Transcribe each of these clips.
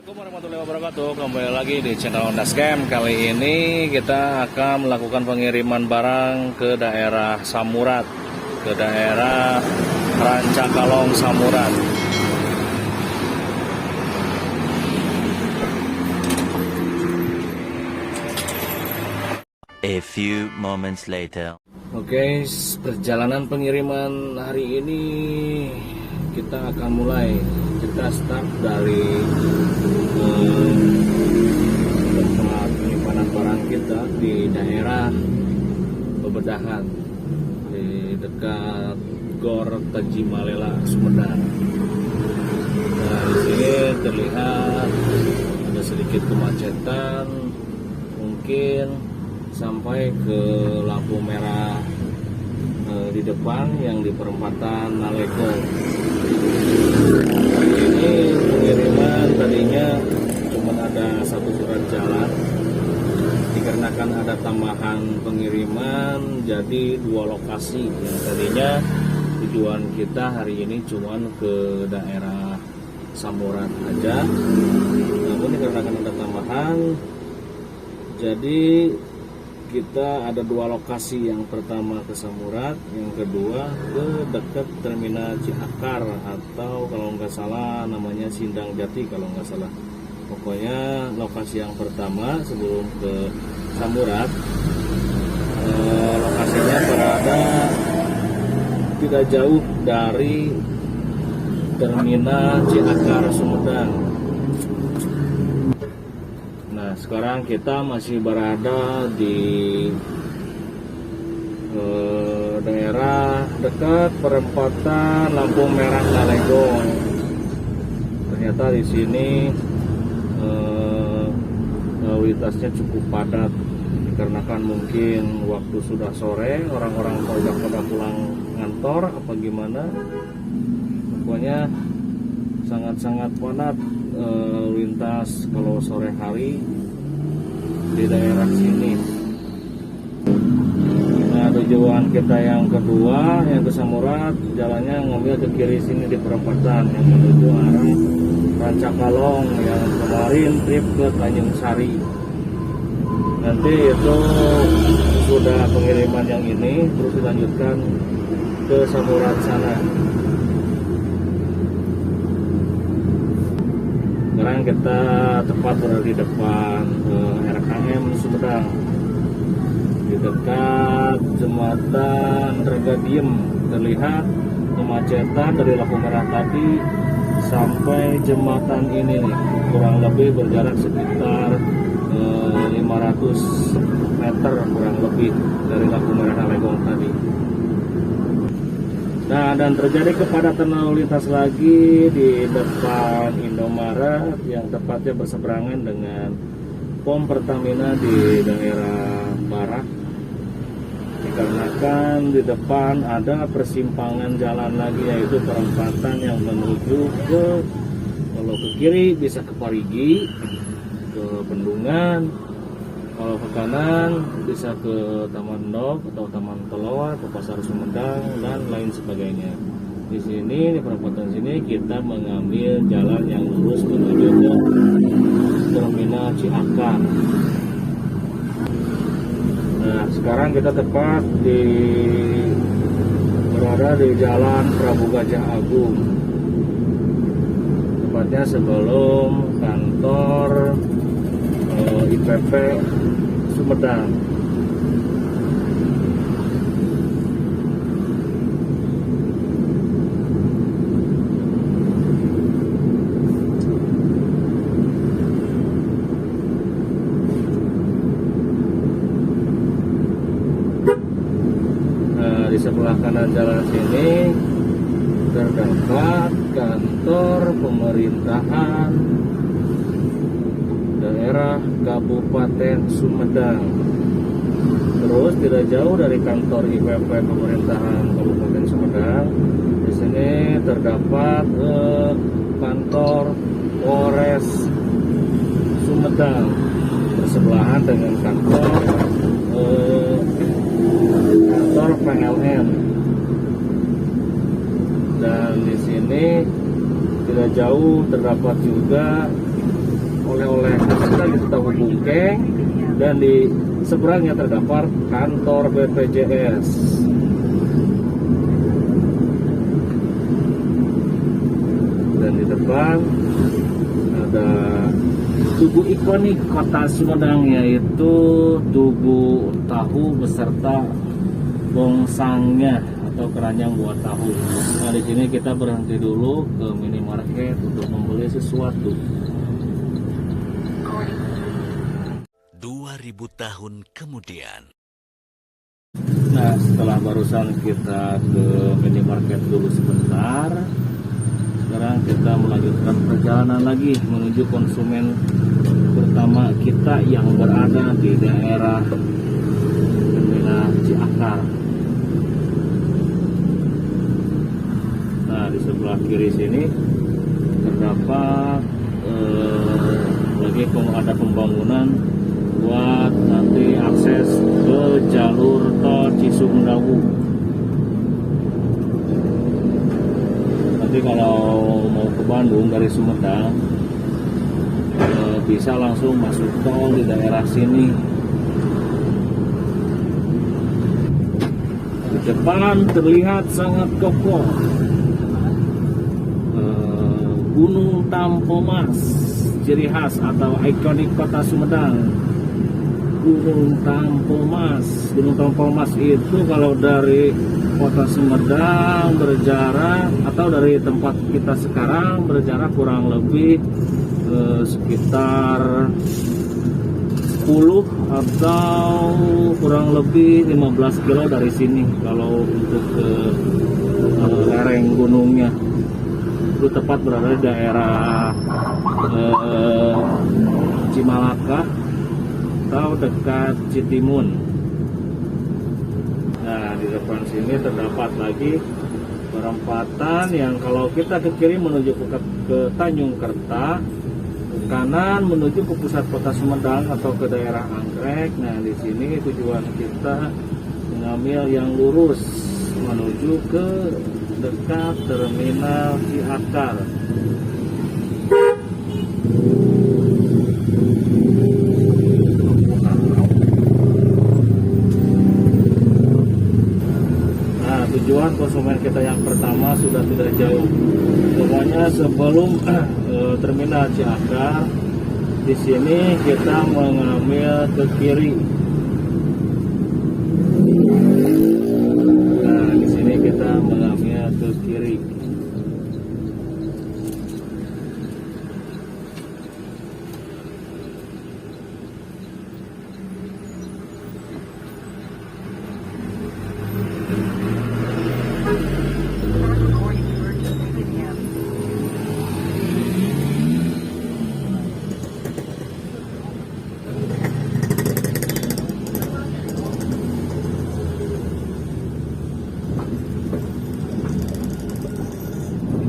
Assalamualaikum warahmatullahi wabarakatuh. Kembali lagi di channel Dashcam. Kali ini kita akan melakukan pengiriman barang ke daerah Samurat, ke daerah Rancakalong Samurat. A few moments later. Oke, perjalanan pengiriman hari ini kita akan mulai. Kita start dari tempat penyimpanan barang kita di daerah Pebedahan, di dekat Gor Tajimalela, Sumedang. Nah, di sini terlihat ada sedikit kemacetan, mungkin sampai ke lampu merah di depan yang di perempatan Nalego. Ini pengiriman tadinya cuma ada satu surat jalan, dikarenakan ada tambahan pengiriman jadi dua lokasi. Yang tadinya tujuan kita hari ini cuma ke daerah Samurat aja, namun dikarenakan ada tambahan jadi kita ada dua lokasi. Yang pertama ke Samurat, yang kedua ke dekat terminal Ciakar, atau kalau nggak salah namanya Sindang Jati kalau nggak salah. Pokoknya lokasi yang pertama sebelum ke Samurat, lokasinya berada tidak jauh dari terminal Ciakar Sumedang. Nah, sekarang kita masih berada di daerah dekat perempatan lampu merah Nalego. Ternyata di sini lalu lintasnya cukup padat, dikarenakan mungkin waktu sudah sore, orang-orang pada pulang ngantor apa gimana. Pokoknya sangat-sangat padat lintas kalau sore hari di daerah sini. Nah, tujuan kita yang kedua yang ke Samurat, jalannya ngambil ke kiri sini di perempatan yang menuju arah Rancakalong, yang kemarin trip ke Tanjung Sari. Nanti itu sudah pengiriman yang ini terus dilanjutkan ke Samurat sana. Sekarang kita tepat berada di depan RKM Sumedang, di dekat jembatan Regadiem. Terlihat kemacetan dari lampu merah tadi sampai jembatan ini nih, kurang lebih berjarak sekitar 500 meter kurang lebih dari lampu merah Nalego tadi. Nah, dan terjadi kepadatan lalu lintas lagi di depan Indomaret yang tepatnya berseberangan dengan pom Pertamina di daerah Barak. Dikarenakan di depan ada persimpangan jalan lagi, yaitu perempatan yang menuju ke, kalau ke kiri bisa ke Parigi, ke Bendungan, kalau ke kanan bisa ke Taman Dok atau Taman Kelawar, ke Pasar Sumedang dan lain sebagainya. Di sini di perempatan sini kita mengambil jalan yang lurus menuju ke terminal Ciakar. Nah, sekarang kita tepat berada di Jalan Prabu Gajah Agung, tepatnya sebelum kantor IPP Sumedang. Nah, di sebelah kanan jalan sini terdapat kantor pemerintahan daerah Kabupaten Sumedang. Terus tidak jauh dari kantor IPP pemerintahan Kabupaten Sumedang, di sini terdapat kantor Polres Sumedang bersebelahan dengan kantor PLN. Dan di sini tidak jauh terdapat juga oleh-oleh khas kita gitu, tahu bungkeng, dan di seberangnya terdapat kantor BPJS. Dan di depan ada tugu ikonik kota Sumedang, yaitu tugu tahu beserta bongsangnya atau keranjang buat tahu. Nah, di sini kita berhenti dulu ke minimarket untuk membeli sesuatu. 2000 tahun kemudian. Nah, setelah barusan kita ke minimarket dulu sebentar, sekarang kita melanjutkan perjalanan lagi menuju konsumen pertama kita yang berada di daerah Terminal Ciakar. Nah, di sebelah kiri sini terdapat lagi ada pembangunan buat nanti akses ke jalur tol Cisumdawu. Nanti kalau mau ke Bandung dari Sumedang bisa langsung masuk tol di daerah sini. Di depan terlihat sangat kokoh Gunung Tampomas, ciri khas atau ikonik kota Sumedang. Gunung Tampomas. Gunung Tampomas itu kalau dari kota Sumedang berjarak, atau dari tempat kita sekarang berjarak kurang lebih sekitar 10 atau kurang lebih 15 kilo dari sini kalau untuk ke lereng gunungnya. Itu tepat berada di daerah Cimalaka atau dekat Citimun. Nah, di depan sini terdapat lagi perempatan yang kalau kita ke kiri menuju ke Tanjung Kerta, ke kanan menuju ke pusat kota Sumedang atau ke daerah Anggrek. Nah, di sini tujuan kita mengambil yang lurus menuju ke dekat Terminal Ciakar. Nah, tujuan konsumen kita yang pertama sudah tidak jauh. Pokoknya sebelum Terminal Ciakar, di sini kita mengambil ke kiri. Ke kiri.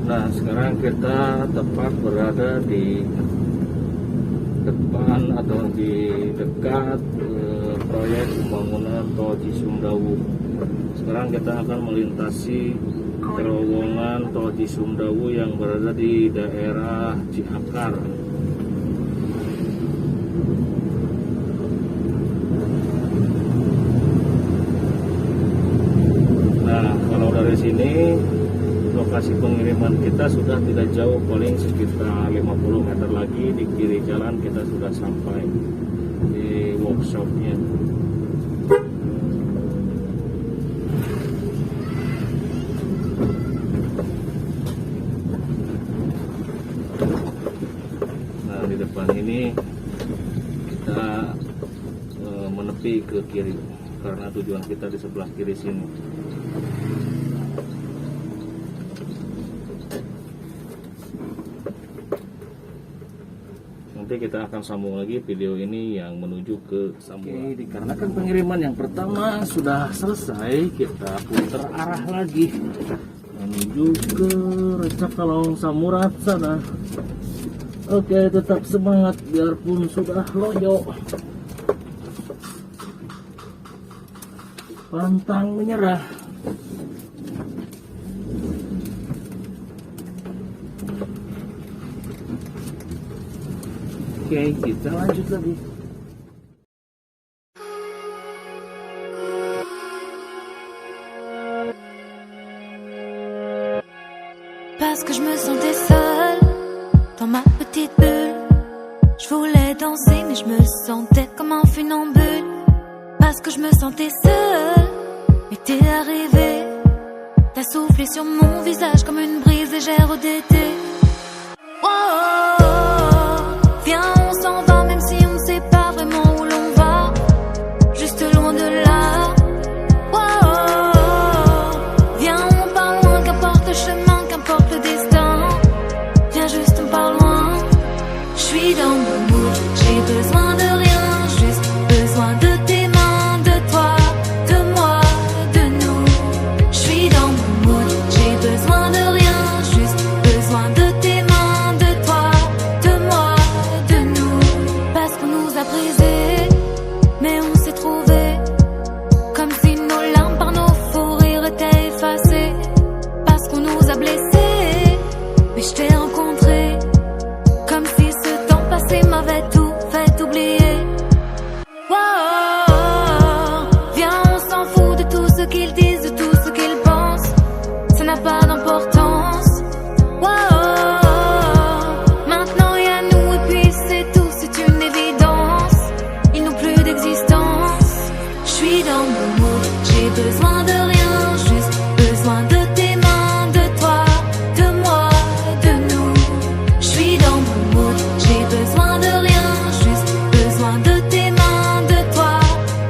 Nah, sekarang kita tepat berada di depan atau di dekat proyek pembangunan tol Cisumdawu. Sekarang kita akan melintasi terowongan tol Cisumdawu yang berada di daerah Ciakar. Nah, kalau dari sini lokasi pengiriman kita sudah tidak jauh, paling sekitar 50 meter lagi di kiri jalan kita sudah sampai di workshopnya. Nah, di depan ini kita menepi ke kiri karena tujuan kita di sebelah kiri sini. Nanti kita akan sambung lagi video ini yang menuju ke Sambungan. Oke, dikarenakan pengiriman yang pertama sudah selesai, kita putar arah lagi menuju ke Recakalong Samurat sana. Oke, tetap semangat biarpun sudah loyo, pantang menyerah. Oke, kita lanjut lagi. Parce que je me sentais seule dans ma petite bulle. Je voulais danser mais je me sentais comme un funambule. Parce que je me sentais seule, mais t'es arrivé. T'as soufflé sur mon visage comme une brise légère d'été. Oh, oh, oh, viens on s'en va même si on ne sait pas vraiment où l'on va. Juste loin de là. Oh, oh, oh, viens on part loin, qu'importe le chemin, qu'importe le destin. Viens juste on part loin. Je suis dans mon mood, j'ai besoin de rien, juste besoin de tes mains, de toi, de moi, de nous. Je suis dans mon mood, j'ai besoin de rien, juste besoin de tes mains, de toi, de moi, de nous. Parce qu'on nous a brisés, mais on s'est trouvés. Comme si nos larmes par nos fous rires étaient effacées. Parce qu'on nous a blessés, mais je t'ai rencontré. Comme si ce temps passé m'avait tout fait oublier. Oh, oh, oh, viens on s'en fout de tout ce qu'ils disent, de tout ce qu'ils pensent. Ça n'a pas d'importance. Oh, oh, oh, maintenant y a nous et puis c'est tout, c'est une évidence. Ils n'ont plus d'existence. Je suis dans mon mood, j'ai besoin de rien, juste besoin de tes mains, de toi, de moi, de nous. Je suis dans mon mood, j'ai besoin de rien, juste besoin de tes mains, de toi,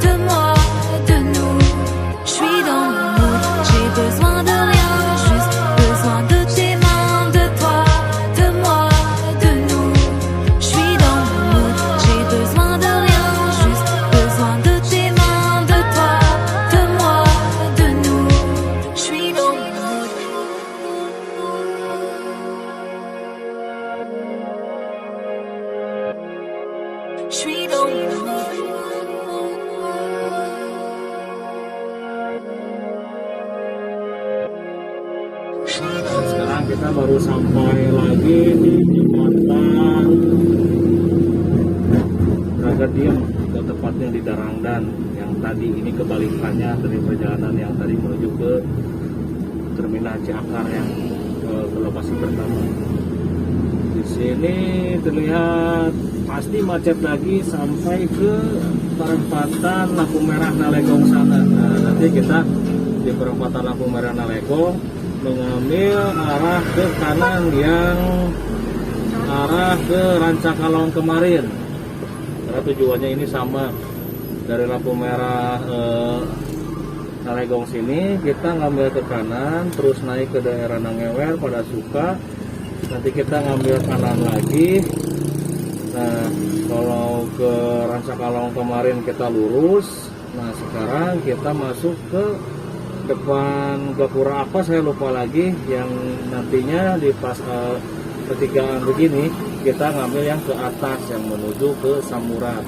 de moi, de nous. Je suis dans mon mood, j'ai besoin de rien, juste besoin de tes mains, de toi, de moi, de nous. Je suis dans mon mood, j'ai besoin de rien, juste besoin de tes mains, de toi, de moi, de nous. Je suis dans mon mood. Je suis dans mon Sekarang kita baru sampai lagi di jembatan Ragadiem, atau tepatnya di Darangdan. Yang tadi ini kebalikannya dari perjalanan yang tadi menuju ke terminal Ciakar yang ke lokasi pertama. Di sini terlihat pasti macet lagi sampai ke perempatan lampu merah Nalegong sana. Nah, nanti kita di perempatan lampu merah Nalegong mengambil arah ke kanan yang arah ke Rancakalong kemarin. Karena tujuannya ini sama, dari lampu merah Nalegong sini kita ngambil ke kanan, terus naik ke daerah Nangewer pada Suka. Nanti kita ngambil kanan lagi. Nah, kalau ke Rancakalong kemarin kita lurus. Nah, sekarang kita masuk ke depan Gapura apa saya lupa lagi, yang nantinya di pas pertigaan begini kita ngambil yang ke atas yang menuju ke Samurat.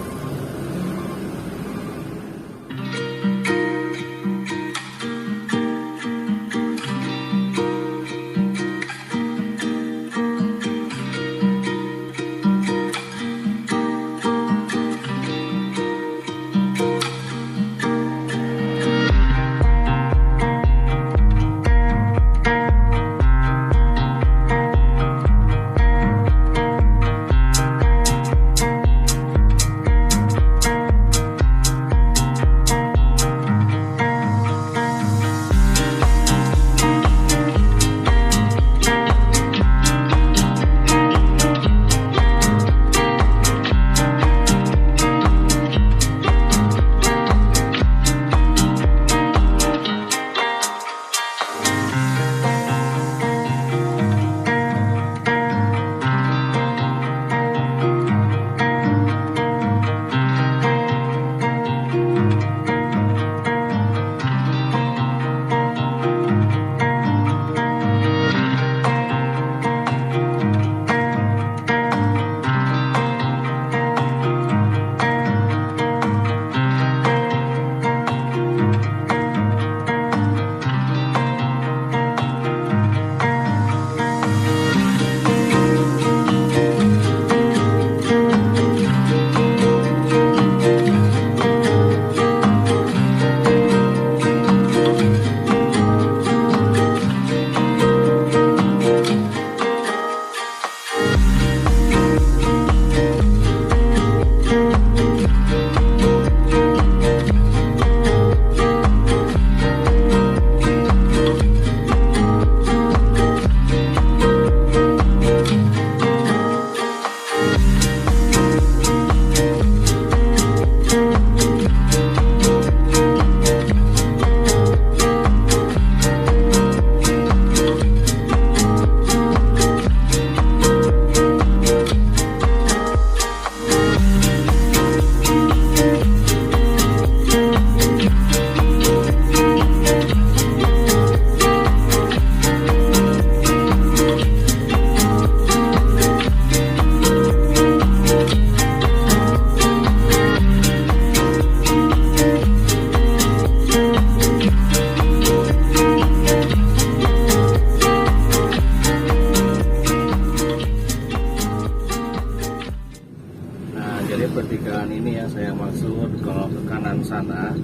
Jadi pertigaan ini yang saya maksud, kalau ke kanan sana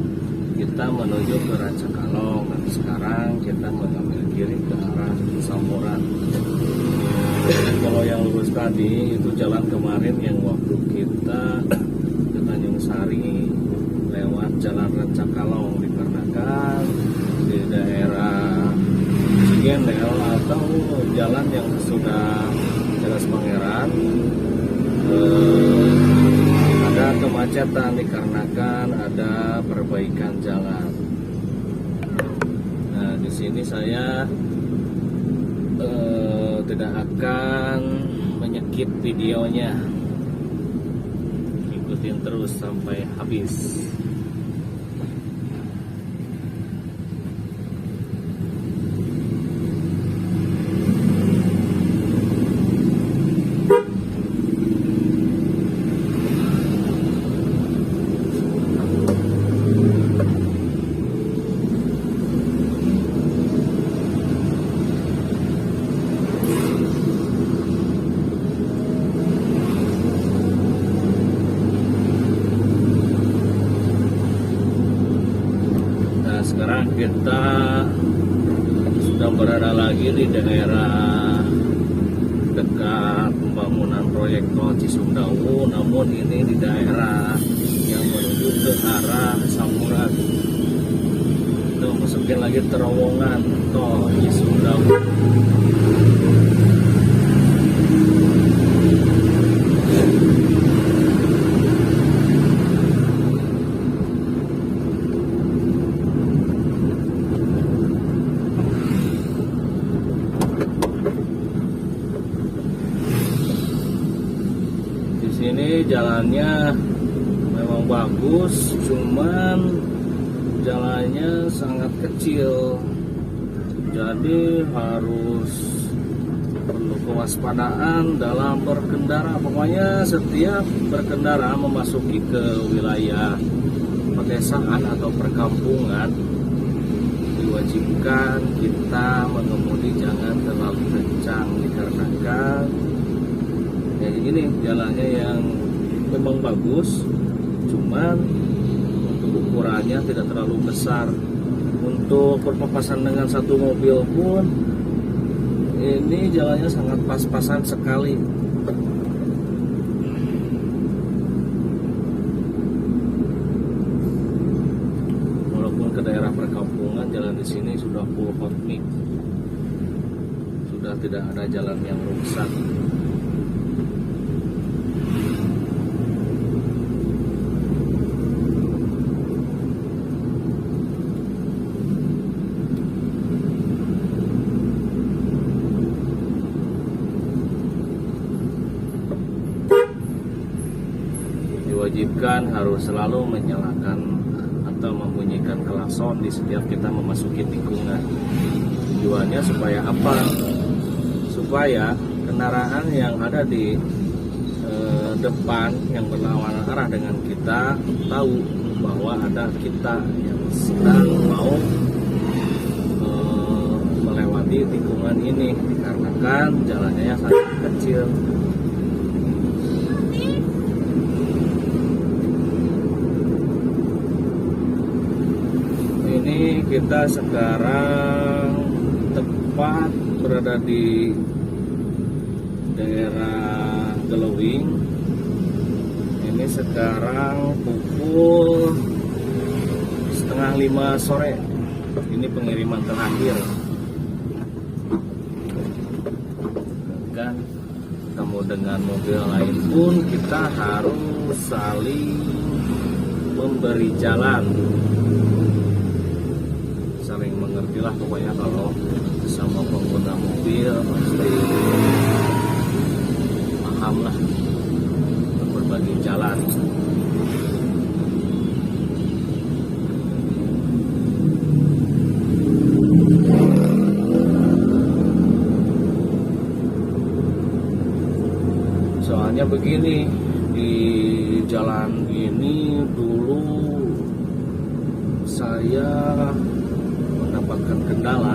kita menuju ke Rancakalong, dan sekarang kita mengambil kiri ke arah Samuran. Kalau yang lurus tadi itu jalan kemarin yang waktu kita ke Tanjung Sari lewat jalan Rancakalong, dikarenakan di daerah Cigendel atau jalan yang sudah jelas Pangeran ada kemacetan dikarenakan ada perbaikan jalan. Nah, di sini saya tidak akan menyekip videonya, ikutin terus sampai habis. Sekarang kita sudah berada lagi di daerah dekat pembangunan proyek tol Cisumdawu, namun ini di daerah yang menuju ke arah Samuran. Kita masukin lagi terowongan tol Cisumdawu. Ini jalannya memang bagus, cuman jalannya sangat kecil, jadi harus perlu kewaspadaan dalam berkendara. Pokoknya setiap berkendara memasuki ke wilayah pedesaan atau perkampungan, diwajibkan kita mengemudi jangan terlalu kencang, dikarenakan jadi ini jalannya yang memang bagus, cuman untuk ukurannya tidak terlalu besar. Untuk berpapasan dengan satu mobil pun ini jalannya sangat pas-pasan sekali. Walaupun ke daerah perkampungan, jalan di sini sudah full hot mix, sudah tidak ada jalan yang rusak. Diwajibkan harus selalu menyalakan atau membunyikan klakson di setiap kita memasuki tikungan. Tujuannya supaya apa? Supaya kendaraan yang ada di depan yang berlawanan arah dengan kita tahu bahwa ada kita yang sedang mau melewati tikungan ini, dikarenakan jalannya sangat kecil. Ini kita sekarang tepat berada di daerah Gelewing. Ini sekarang pukul 4:30 sore. Ini pengiriman terakhir. Kan ketemu dengan mobil lain pun kita harus saling memberi jalan. Saling mengerti lah pokoknya kalau sama pengguna mobil pasti paham lah berbagi jalan. Soalnya begini, di jalan ini dulu saya mendapatkan kendala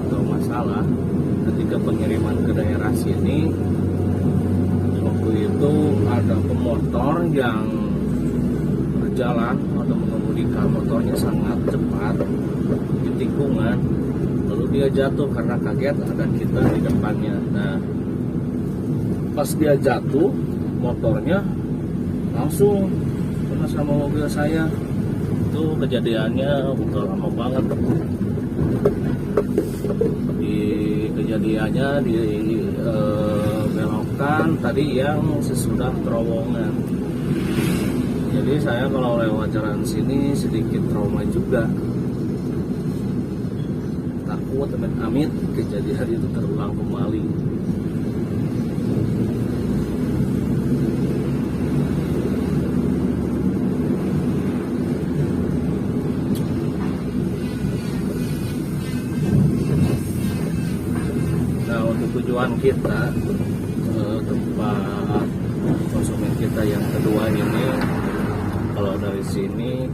atau masalah ketika pengiriman ke daerah sini. Waktu waktu itu ada pemotor yang berjalan atau mengemudikan motornya sangat cepat di tikungan, lalu dia jatuh karena kaget ada kita di depannya. Nah, pas dia jatuh motornya langsung kena sama mobil saya. Itu kejadiannya udah lama banget. Kejadiannya belokkan tadi yang sesudah terowongan. Jadi saya kalau lewat jalan sini sedikit trauma juga. Takut amit-amit kejadian itu terulang kembali. Nah, untuk tujuan kita tempat konsumen kita yang kedua ini, kalau dari sini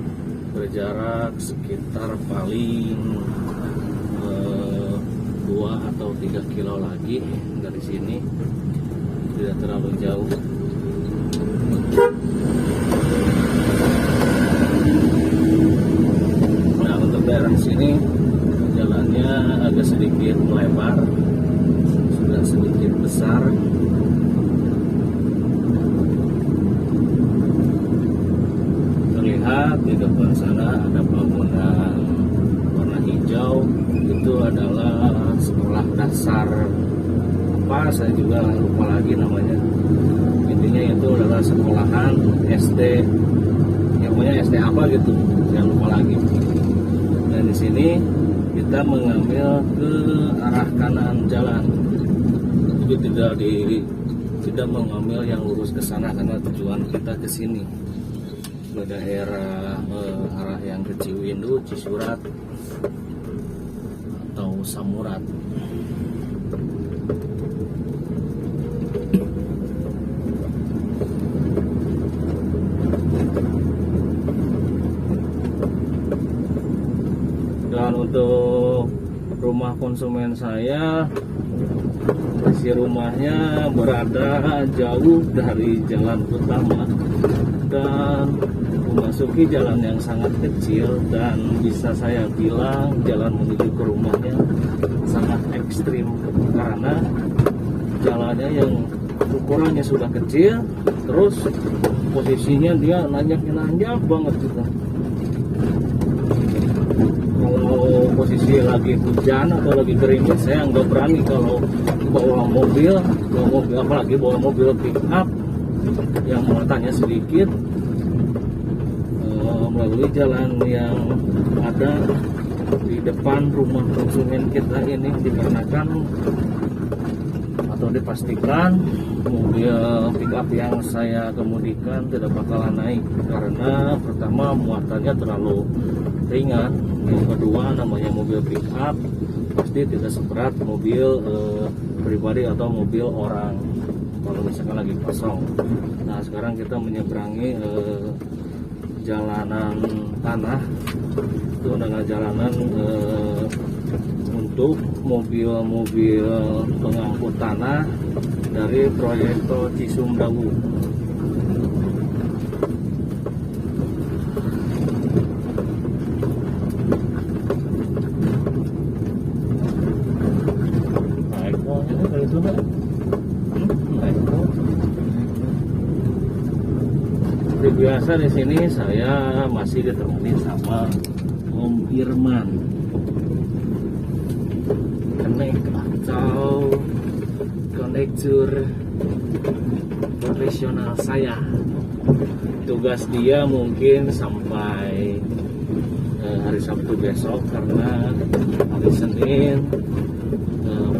berjarak sekitar paling 2 atau 3 kilo lagi dari sini, tidak terlalu jauh. Nah, untuk daerah sini jalannya agak sedikit melebar, sudah sedikit besar. Terlihat di depan sana ada bangunan warna hijau, itu adalah sekolah dasar apa, saya juga lupa lagi namanya. Intinya itu adalah sekolahan SD, yang punya SD apa gitu, saya lupa lagi. Dan di sini kita mengambil ke arah kanan jalan, jadi tidak mengambil yang lurus ke sana karena tujuan kita ke sini, ke daerah arah yang ke Ciwindu, Cisurat atau Samurat. Dan untuk rumah konsumen saya, isi rumahnya berada jauh dari jalan utama dan memasuki jalan yang sangat kecil, dan bisa saya bilang jalan menuju ke rumahnya sangat ekstrim karena jalannya yang ukurannya sudah kecil, terus posisinya dia nanjak banget juga. Kalau posisi lagi hujan atau lagi gerimis, saya nggak berani kalau bawa mobil apalagi bawa mobil pick up yang muatannya sedikit melalui jalan yang ada di depan rumah konsumen kita ini, dikarenakan atau dipastikan mobil pick up yang saya kemudikan tidak bakalan naik karena pertama muatannya terlalu ringan, yang kedua namanya mobil pick up pasti tidak seberat mobil pribadi atau mobil orang kalau misalkan lagi kosong. Nah, sekarang kita menyeberangi jalanan tanah, itu adalah jalanan untuk mobil-mobil pengangkut tanah dari proyek tol Cisumdawu. Seperti biasa di sini saya masih ditemani sama Om Irman, kenek atau konektor profesional saya. Tugas dia mungkin sampai hari Sabtu besok karena hari Senin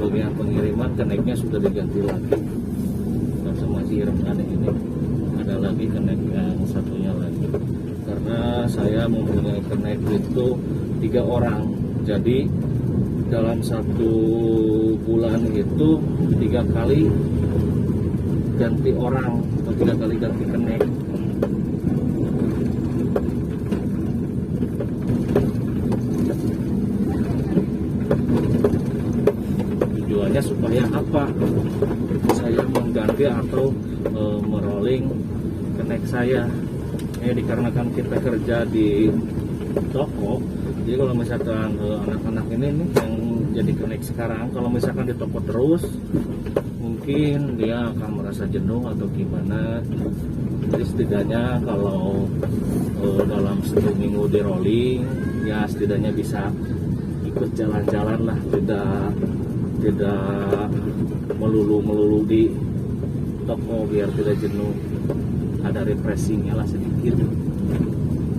bagian pengiriman keneknya sudah diganti lagi. Dan sama si Irman ini ada lagi kenek yang satunya lagi karena saya mempunyai kenek itu 3 orang, jadi dalam 1 bulan itu 3 kali ganti orang atau 3 kali ganti kenek. Tujuannya supaya apa? Saya mengganti atau rolling kenek saya. Dikarenakan kita kerja di toko, jadi kalau misalkan anak-anak ini nih yang jadi kenek sekarang, kalau misalkan di toko terus mungkin dia akan merasa jenuh atau gimana. Jadi setidaknya kalau dalam 1 minggu di rolling, ya setidaknya bisa ikut jalan-jalan lah, tidak melulu di toko biar tidak jenuh. Ada refreshingnya lah sedikit,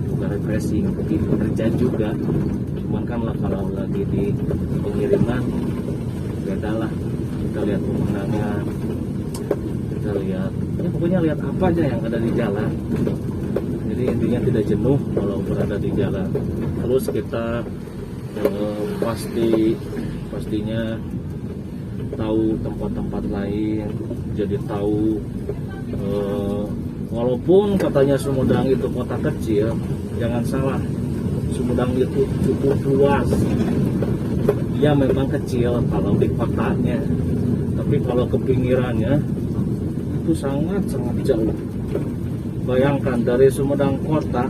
bukan refreshing tapi kerja juga. Cuman kan lah kalau lagi di pengiriman beda lah, kita lihat pemandangan, kita lihat ya pokoknya lihat apa aja yang ada di jalan. Jadi intinya tidak jenuh kalau berada di jalan. Terus kita pastinya tahu tempat-tempat lain, jadi tahu walaupun katanya Sumedang itu kota kecil, jangan salah, Sumedang itu cukup luas. Ya memang kecil kalau di kotanya, tapi kalau ke pinggirannya itu sangat jauh. Bayangkan dari Sumedang kota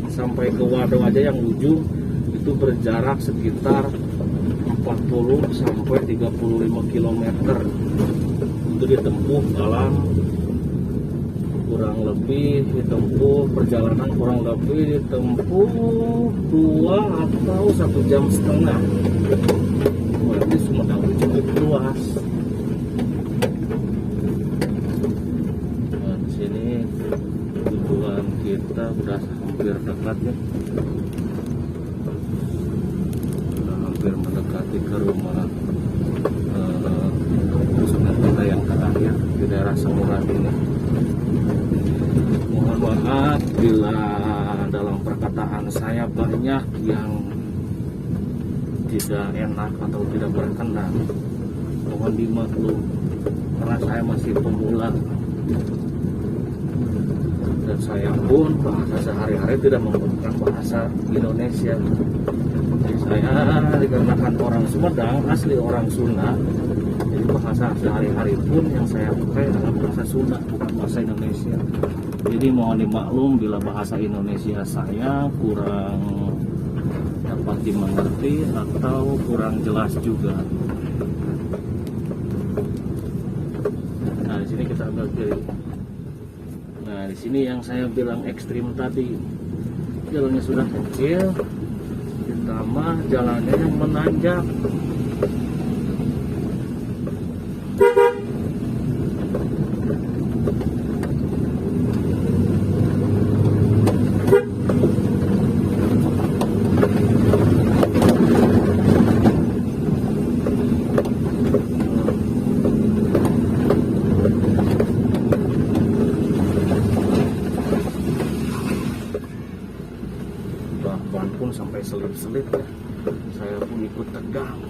sampai ke Wado aja yang ujung itu berjarak sekitar 40 sampai 35 km. Itu ditempuh dalam kurang lebih perjalanan kurang lebih ditempuh 2 atau 1 jam setengah. Berarti Sumedang cukup luas. Nah, di sini tujuan kita udah hampir dekat ya. Udah hampir mendekati ke rumah konsumen kita yang terakhir di daerah Samuran ini. Mohon maaf bila dalam perkataan saya banyak yang tidak enak atau tidak berkenan. Mohon dimaklum karena saya masih pemula dan saya pun bahasa sehari-hari tidak menggunakan bahasa Indonesia. Jadi saya dikarenakan orang Sumedang, asli orang Sunda, jadi bahasa sehari-hari pun yang saya pakai adalah bahasa Sunda, bukan bahasa Indonesia. Jadi mohon dimaklum bila bahasa Indonesia saya kurang dapat dimengerti atau kurang jelas juga. Nah, di sini kita ambil kiri. Nah, di sini yang saya bilang ekstrim tadi, jalannya sudah kecil, ditambah jalannya yang menanjak. Ban pun sampai selip-selip ya. Saya pun ikut tegang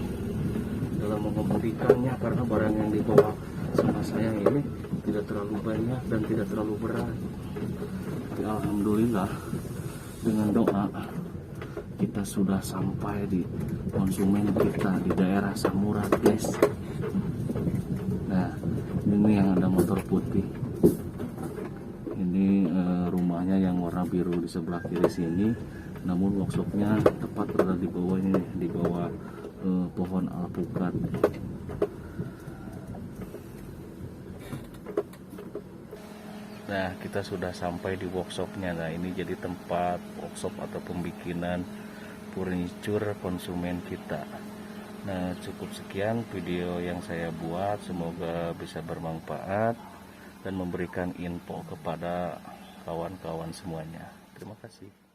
dalam mengemudikannya karena barang yang dibawa sama saya ini tidak terlalu banyak dan tidak terlalu berat. Tapi alhamdulillah dengan doa kita sudah sampai di konsumen kita di daerah Samuran, guys. Nah, ini yang ada motor putih. Ini rumahnya yang warna biru di sebelah kiri sini. Namun workshopnya tepat berada di bawah ini, di bawah pohon alpukat. Nah, kita sudah sampai di workshopnya. Nah, ini jadi tempat workshop atau pembikinan furniture konsumen kita. Nah, cukup sekian video yang saya buat. Semoga bisa bermanfaat dan memberikan info kepada kawan-kawan semuanya. Terima kasih.